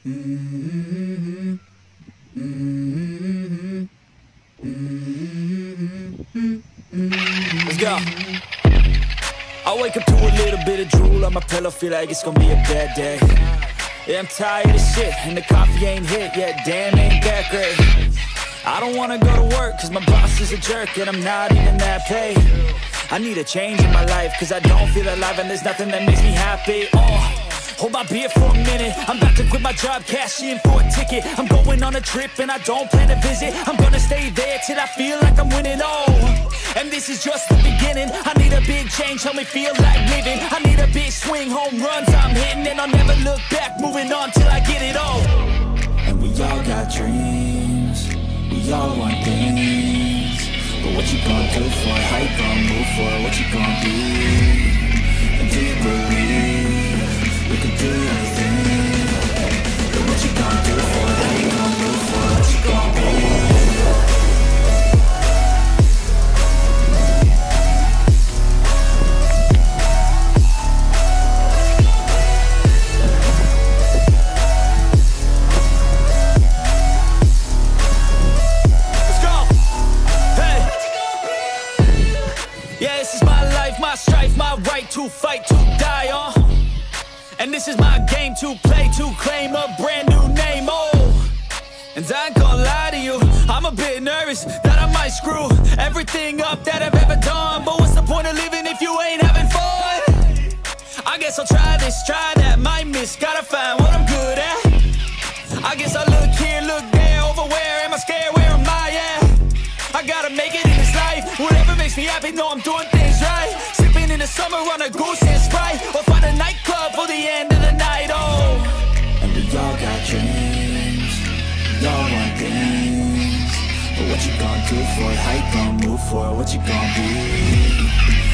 Mm-hmm. Mm-hmm. Mm-hmm. Let's go. I wake up to a little bit of drool on my pillow, feel like it's gonna be a bad day. Yeah, I'm tired of shit, and the coffee ain't hit yet, damn, ain't that great. I don't wanna go to work, cause my boss is a jerk, and I'm not even that paid. I need a change in my life, cause I don't feel alive, and there's nothing that makes me happy. Hold my beer for a minute, I'm about to quit my job, cash in for a ticket. I'm going on a trip and I don't plan to visit. I'm gonna stay there till I feel like I'm winning, and this is just the beginning. I need a big change, help me feel like living. I need a big swing, home runs I'm hitting, and I'll never look back, moving on till I get it all. And we all got dreams, we all want things, but what you gonna do for it? How you gonna move for it? What you gonna be? And do you believe you can do anything? But what you gonna do for it? How you gonna move for it? What you gonna be? Let's go! Hey! Yeah, this is my life, my strife, my right to fight, to die on. And this is my game to play, to claim a brand new name, And I ain't gonna lie to you, I'm a bit nervous that I might screw everything up that I've ever done. But what's the point of living if you ain't having fun? I guess I'll try this, try that, might miss, gotta find what I'm good at. I guess I look here, look there, over where am I scared, where am I at? I gotta make it in this life, whatever makes me happy, know I'm doing things right. Sipping in the summer on a goose and Sprite, or find a nightclub for the end of the night, And we all got dreams, we all want things, but what you gonna do for it? How you gonna move for it? What you gonna be?